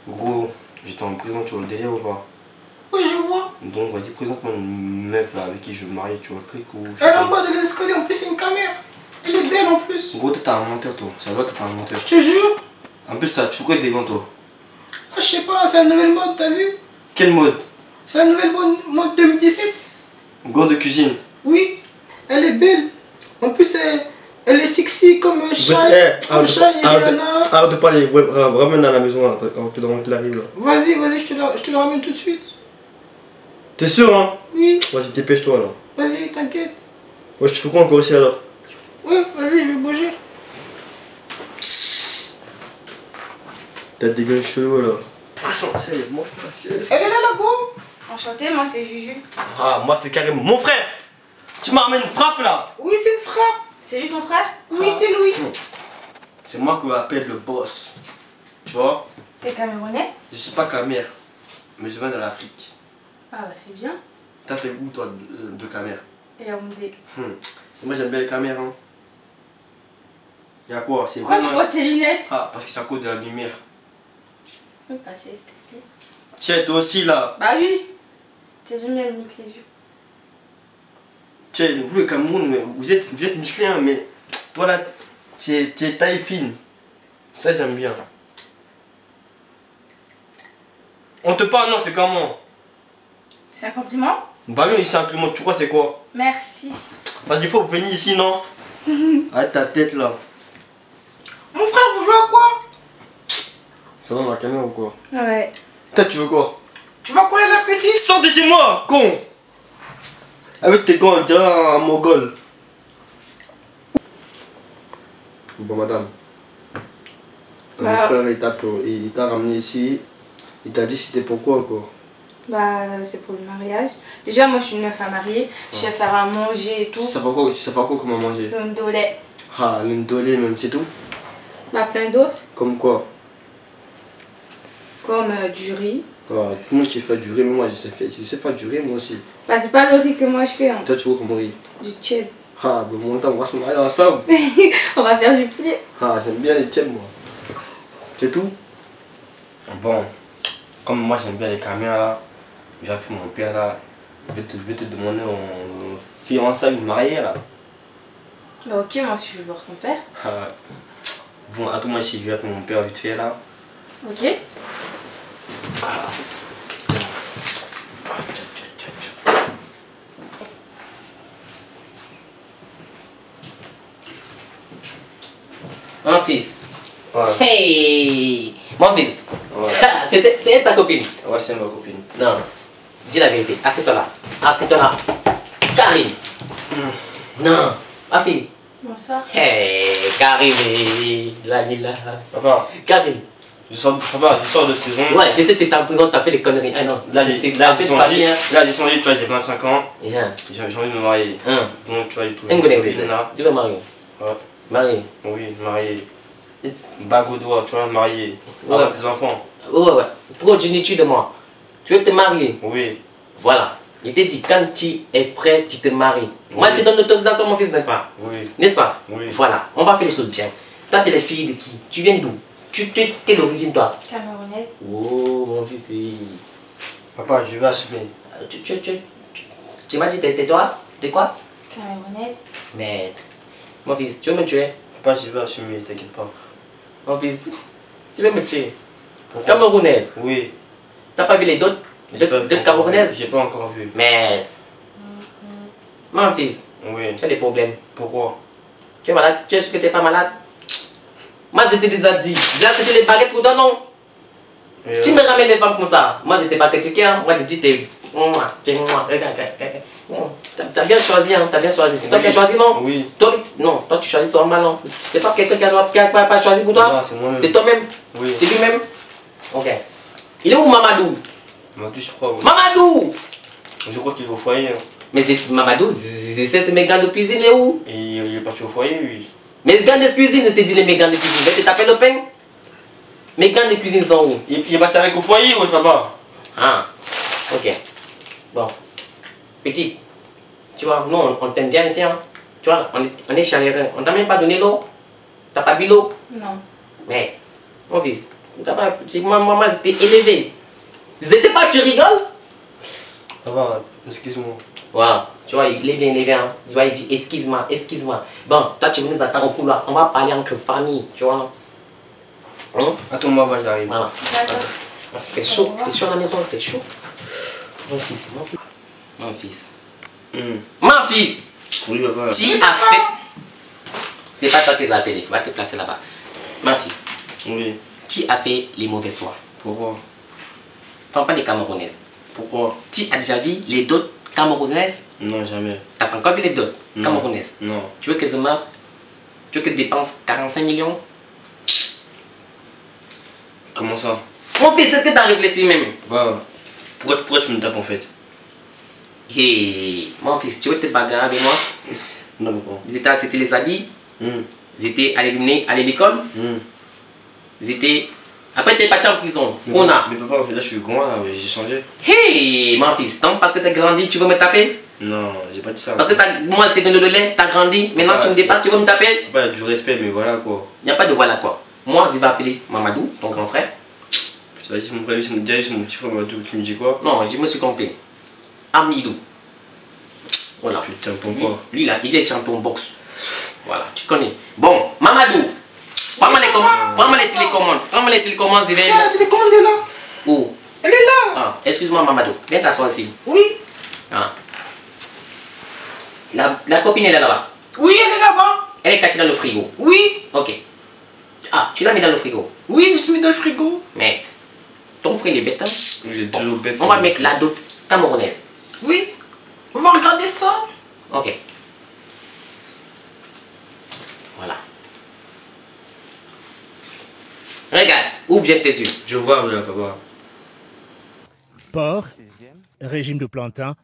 Gros, j'étais en prison, tu vois le délire ou pas? Oui, je vois. Donc vas-y, présente-moi une meuf là, avec qui je veux me marier, tu vois le truc ou... Elle est en bas de l'escalier, en plus c'est une caméra. Elle est belle en plus. Gros, toi t'as un menteur toi, ça va, t'as un menteur. Je te jure. En plus, tu fais quoi avec des gants toi? Ah, je sais pas, c'est la nouvelle mode, t'as vu? Quel mode? C'est la nouvelle mode 2017. Gants de cuisine. Oui, elle est belle. En plus, elle est sexy comme Shai. Arrête de parler, ramène à la maison là, avant qu'il arrive là. Vas-y, je te la ramène tout de suite. T'es sûr hein? Oui. Vas-y, dépêche-toi là. Vas-y, t'inquiète. Ouais, je te fais quoi encore ici alors? Ouais, vas-y, je vais bouger. T'as des gueules chelous là. Ah, ça, mange pas. Elle est là, la go. Enchantée, moi c'est Juju. Ah, moi c'est carrément mon frère. Tu m'as ramené une frappe là. Oui, c'est une frappe. C'est lui ton frère? Oui, c'est Louis. C'est moi qu'on appelle le boss. Tu vois? T'es camerounais? Je suis pas Camer, mais je viens de l'Afrique. Ah bah c'est bien. T'as fait où toi de Camer? Et Yaoundé. Moi j'aime bien les caméras. Hein. Y'a quoi? C'est Pourquoi tu vraiment... portes ses lunettes? Ah, parce que c'est à cause de la lumière. Oui, passer, s'il te plaît. Tiens, toi aussi là. Bah oui. T'es lui-même, nique les yeux. Tiens, vous le Cameroun, vous êtes musclé, hein, mais toi là, tu es taille fine. Ça j'aime bien. On te parle, non, c'est comment? C'est un compliment? Bah oui, c'est un compliment, tu crois c'est quoi? Merci. Parce qu'il faut venir ici, non? Arrête ta tête là. Mon frère, vous jouez à quoi? Ça va dans la caméra ou quoi? Ouais. Toi, tu veux quoi? Tu vas coller la petite? Sors de chez moi, con! Avec tes gants, on dirait un mogol. Bon, madame. Mon frère, il t'a ramené ici. Il t'a dit c'était pourquoi, quoi? Bah c'est pour le mariage. Déjà moi je suis une meuf à marier. Je sais faire à manger et tout. Ça fait quoi comme à manger? Un dolé. Ah, l'indolé même, c'est tout? Bah plein d'autres. Comme quoi? Comme du riz. Ah, tout le monde qui fait du riz, mais moi je sais faire du riz moi aussi. Bah c'est pas le riz que moi je fais. Hein. Toi, tu vois comment riz? Du tchèb. Ah, ben mon temps, on va se marier ensemble. On va faire du poulet. Ah, j'aime bien les tchèbs, moi. C'est tout? Bon, comme moi j'aime bien les caméras là, j'ai appelé mon père là, je vais te demander en fiançailles ou marier là. Bah ok, moi aussi je veux voir ton père. Ah, bon, attends moi si je vais appeler mon père vite fait là. Ok. Mon fils. Ouais. Hey! Mon fils. Ouais. C'est ta copine. Ouais, c'est ma copine. Non, dis la vérité. Assieds-toi là. Assieds-toi là. Karim. Non, ma fille. Bonsoir. Hey, Karim. La lila. Papa, Karim. je sors de prison. Ouais, je sais que t'es en prison, t'as fait des conneries. Ah non, là, Là, c'est la j'ai fête de famille. changé, tu vois, j'ai 25 ans. Yeah. J'ai envie de me marier. Donc, tu vois, j'ai trouvé Un une gars copine là. tu veux marier? Ouais. Marier. Oui, marié. Bague au doigt, tu vois, marié. Ouais. Avec des enfants. Ouais. Progéniture de moi. Tu veux te marier? Oui. Voilà. Je t'ai dit, quand tu es prêt, tu te maries. Moi, je te donne l'autorisation, mon fils, n'est-ce pas? Oui. N'est-ce pas? Oui. Voilà. On va faire les choses bien. Toi, tu es la fille de qui? Tu viens d'où? Quelle origine, toi? Camerounaise. Oh, mon fils, Papa, je vais assumer. Tu m'as dit, t'es toi? T'es quoi? Camerounaise. Mais, mon fils, tu veux me tuer? Papa, je vais assumer, t'inquiète pas. Mon fils, tu veux me tuer? Pourquoi? Camerounaise. Oui. T'as pas vu les d'autres Camerounaises? J'ai pas encore vu. Mais, mon fils, Oui. tu as des problèmes. Pourquoi? Tu es malade? Tu es sûr que tu n'es pas malade? Moi, je t'ai déjà dit. Là, c'était les baguettes pour toi, non? Et Tu me ramènes les femmes comme ça. Moi, je t'ai pas critiqué. Hein. Moi, je dis, t'es. Regarde. T'as bien choisi, hein. T'as bien choisi. C'est toi qui as choisi, non? Oui. Toi, non, toi, tu choisis seulement, non? C'est pas quelqu'un qui a pas choisi pour toi? Non, c'est moi-même. C'est toi-même? Oui. C'est lui-même? Ok. Il est où, Mamadou? Mamadou, je crois, oui. Mamadou! Je crois qu'il est au foyer. Hein. Mais c'est Mamadou, c'est mes gants de cuisine, il est où? Et il est parti au foyer, lui. Mes gants de cuisine, je t'ai dit mes gants de cuisine. Je vais te taper le pain. Mes gants de cuisine sont où? Il est parti avec au foyer, ouais, papa. Ah, ok. Bon. Petit, tu vois, nous, on t'aime bien ici, hein. Tu vois, on est chaleureux. On t'a même pas donné l'eau. T'as pas bu l'eau. Non. Mais, mon fils, Maman, c'était élevé. C'était pas, tu rigoles? Ça va, excuse-moi. Voilà, tu vois, il est bien élevé. Hein. Tu vois, il dit excuse-moi, excuse-moi. Bon, toi, tu veux nous attendre au couloir. On va parler entre famille, tu vois. Hein? Attends-moi, j'arrive. Voilà. Fait chaud à la maison, fait chaud. Mon fils, mon fils. Mon fils! Oui, papa. Tu as fait. C'est pas toi qui les as appelés, va te placer là-bas. Mon fils. Oui. Tu as fait les mauvais soins. Pourquoi? Prends pas des Camerounaises. Pourquoi? Tu as déjà vu les dots camerounaises? Non, jamais. T'as pas encore vu les dots camerounaises? Non. Tu veux que je meure? Tu veux que je dépense 45 millions? Comment ça? Mon fils, est-ce que t'as réfléchi même? Bah, pourquoi tu me tapes en fait? Hey, mon fils, tu veux te bagarrer avec moi? Non, pourquoi? C'était les habits. Ils étaient à l'école. Ils étaient... Après, t'es parti en prison. Mais papa, là, je suis grand, là, j'ai changé. Hey, mon fils, donc parce que t'as grandi, tu veux me taper? Non, j'ai pas dit ça. Parce que moi, j'étais donné le lait, t'as grandi, maintenant tu me dépasses, tu veux me taper? Papa, il y a du respect, mais voilà quoi. Il n'y a pas de voilà quoi. Moi, je vais appeler Mamadou, ton grand frère. Putain, vas-y, mon frère, c'est mon petit frère, Mamadou, tu me dis quoi? Non, je me suis compris. Amidou. Voilà. Putain, pourquoi? Lui là, il est champion boxe. Voilà, tu connais. Bon, Mamadou, prends-moi les télécommandes. Prends-moi les télécommandes, je vais... Tiens, la télécommande est là. Où? Elle est là. Ah, excuse-moi Mamadou, viens t'asseoir ici. Oui. Ah. La copine elle est là-bas. Oui, elle est là-bas. Elle est cachée dans le frigo. Oui. Ok. Ah, tu l'as mis dans le frigo. Oui, je suis mis dans le frigo. Mec, ton frère il est bête. Hein? Il est toujours bête. On va mettre la dot camerounaise. Oui. On va regarder ça. Ok. Voilà. Regarde, ouvre bien tes yeux. Je vois, là, papa. Port, régime de plantain,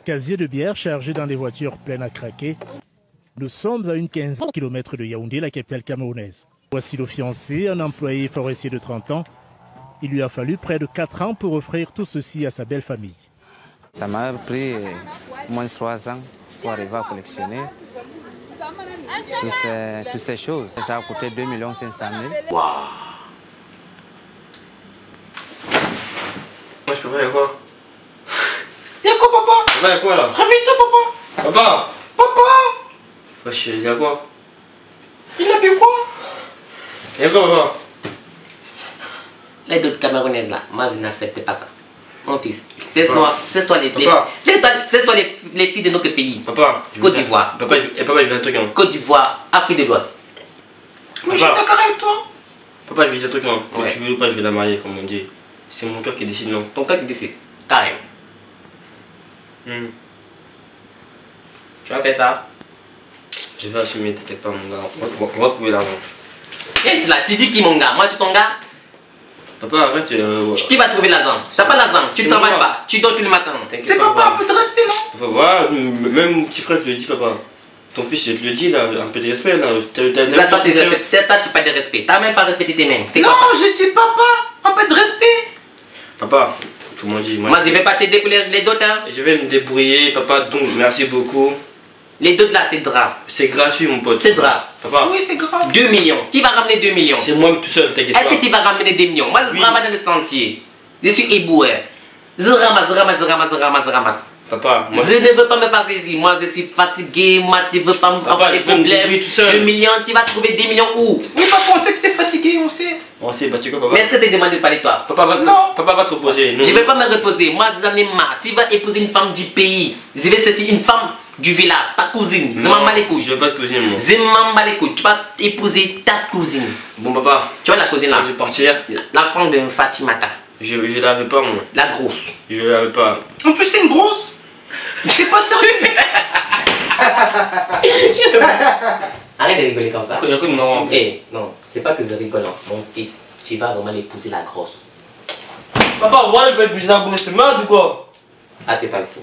casier de bière chargé dans des voitures pleines à craquer. Nous sommes à une quinzaine de kilomètres de Yaoundé, la capitale camerounaise. Voici le fiancé, un employé forestier de 30 ans. Il lui a fallu près de 4 ans pour offrir tout ceci à sa belle famille. Ça m'a pris moins de 3 ans pour arriver à collectionner toutes ces choses. Ça a coûté 2 500 000. Waouh. Moi, je peux pas, y'a quoi? Y'a quoi, papa? Papa, y'a quoi là? Réveille-toi, papa. Papa! Papa. Wesh, y'a quoi? Il a bu quoi? Y'a quoi, papa? Les dots camerounaises là, moi je n'accepte pas ça. Mon fils, cesse-toi les filles de notre pays. Papa, Côte d'Ivoire. Papa, il veut un truc. Hein. Côte d'Ivoire, Afrique de l'Ouest. Mais je suis d'accord avec toi. Papa, je vais dire un truc. Hein. Quand Ouais. tu veux ou pas, je vais la marier, comme on dit. C'est mon cœur qui décide, non? Ton cœur qui décide. Carrément. Tu vas faire ça? Je vais assumer, t'inquiète pas, mon gars. On va trouver l'argent. Et c'est là, tu dis qui mon gars? Moi je suis ton gars. Papa, arrête. Qui va trouver l'argent? T'as pas l'argent, tu ne travailles pas, tu dors tous les matins. C'est papa, un peu de respect, non? Papa, voilà, même mon petit frère te le dit, papa. Ton fils, je te le dis, là, un peu de respect, là. Toi, tu pas de respect. T'as même pas respecté tes mains. C'est Non, quoi ça? je dis papa, un peu de respect. Papa, tout le monde dit. Moi je vais pas t'aider pour les dots. Hein. Je vais me débrouiller, papa, donc merci beaucoup. Les dots là c'est grave. C'est gratuit, mon pote. C'est grave. Papa, Oui, c'est grave. 2 millions. Qui va ramener 2 millions? c'est moi tout seul, t'inquiète pas. Est-ce que tu vas ramener 2 millions? Moi je Oui. travaille dans le sentier. Je suis éboueur. Je ramasse. Papa, moi. Je ne veux pas me passer ici. Moi je suis fatigué. Moi tu veux pas me avoir des je vais me problèmes. débrouiller tout seul. 2 millions, tu vas trouver 10 millions où? Oui, papa, on sait que t'es fatigué, on sait. On s'est battu quoi, papa? Mais est-ce que tu demandes de parler toi? Papa Non. va te reposer. Non. Je ne vais pas me reposer. Moi j'en ai marre. Tu vas épouser une femme du pays. Je vais saisir une femme du village, ta cousine. Je m'en bats les couilles. Je veux pas de cousine, moi. Je m'en bats les couilles. Tu vas épouser ta cousine. Bon, papa, Tu vois la cousine là? je vais partir. La femme de Fatimata. Je la veux pas, moi. La grosse. Je la veux pas. En plus, c'est une grosse. C'est pas sérieux. Arrête de rigoler comme ça. Il y a quoi de marrant en plus? Eh, non, c'est pas que je rigole, non. Mon fils, tu vas vraiment l'épouser la grosse. Papa, voilà, je vais plus un beau, c'est malade ou quoi? Ah, c'est pas ici.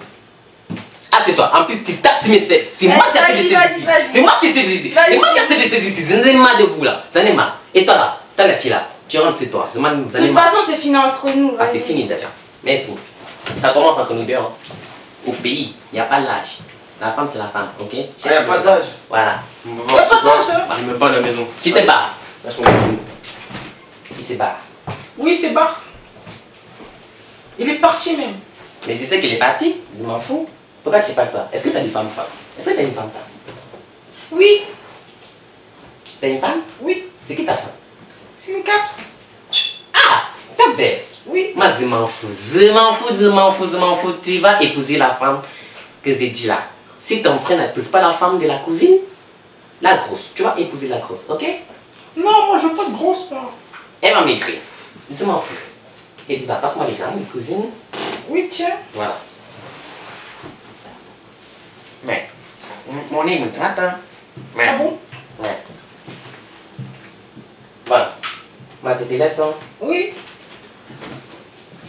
Ah, c'est toi. En plus, tu tapes sur mes seins. C'est moi qui ai fait des saisies. C'est moi qui ai fait des saisies. C'est moi qui ai fait des saisies ici. J'en ai marre de vous là. J'en ai marre. Et toi là, t'as la fille là. Tu rentres chez toi. J'en ai De toute marre. façon, c'est fini entre nous. Ah, c'est fini déjà. Merci. Ça commence entre nous deux. Hein. Au pays, il n'y a pas l'âge. La femme, c'est la femme, ok? Il n'y a pas d'âge. Voilà. Papa, pas d'âge, hein. je me bats à la maison. Tu te barres. Là, je m'en fous. Il se barre. Oui, c'est Bar. Il est parti même. Mais c'est ça qu'il est parti. Je m'en fous. Pourquoi tu parles pas? Est-ce que tu as une femme? Est-ce que tu as une femme? Oui. Tu as une femme? Oui. C'est qui ta femme? C'est une caps. Ah, ta belle. Oui. Moi, je m'en fous. Je m'en fous, je m'en fous, je m'en fous. Tu vas épouser la femme que j'ai dit là. Si ton frère n'épouse pas la femme de la cousine, la grosse, tu vas épouser la grosse, ok? Non, moi je veux pas de grosse part. Elle va m'écrire. Je m'en fous. Et dis ça, passe-moi les grammes, les cousines. Oui, tiens. Voilà. Mais, mon nez me traite, hein? Mais, Ah bon? ouais. Voilà. Moi, je te laisse, hein? Oui.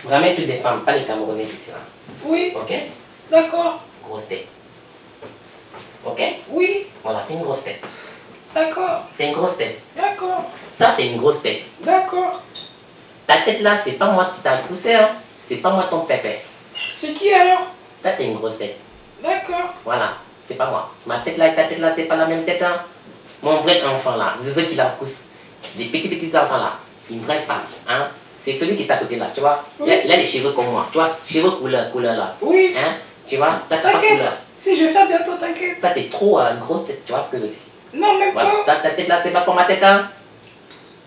Ramène plus des femmes, pas les Camerounais ici, là. Oui. Ok? D'accord. Grosse tête. Ok? Oui. Voilà, t'es une grosse tête. D'accord. T'es une grosse tête. D'accord. Toi, t'es une grosse tête. D'accord. Ta tête là, c'est pas moi qui t'a poussé, hein? C'est pas moi ton pépé. C'est qui alors? Toi, t'es une grosse tête. D'accord. Voilà, c'est pas moi. Ma tête là et ta tête là, c'est pas la même tête, hein? Mon vrai enfant là, je veux qu'il accouche des petits enfants là. Une vraie femme, hein? C'est celui qui est à côté là, tu vois? Oui. Il a les cheveux comme moi, tu vois? Cheveux couleur là. Oui. Hein? Tu vois? T'as pas T'inquiète. couleur. Si je vais faire bientôt, t'inquiète. Toi, t'es trop grosse tête, tu vois ce que je veux dire? Non, même Voilà, pas. ta tête là, c'est pas pour ma tête, hein?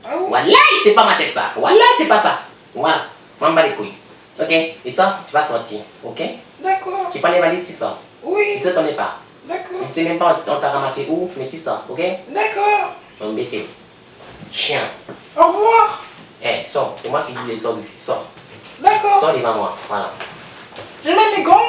Ah oui. Voilà, c'est pas ma tête ça. Voilà, c'est pas ça. Voilà, m'en bats les couilles. Ok? Et toi, tu vas sortir, ok? D'accord. Tu prends les valises, tu sors. Oui. Je te connais pas. D'accord. Je sais même pas on t'a ramassé où, mais tu sors, ok? D'accord. Imbécile. Chien. Au revoir. Eh, sors. C'est moi qui dis sors d'ici. Sors. D'accord. Sors devant moi. Voilà. Je mets mes gants.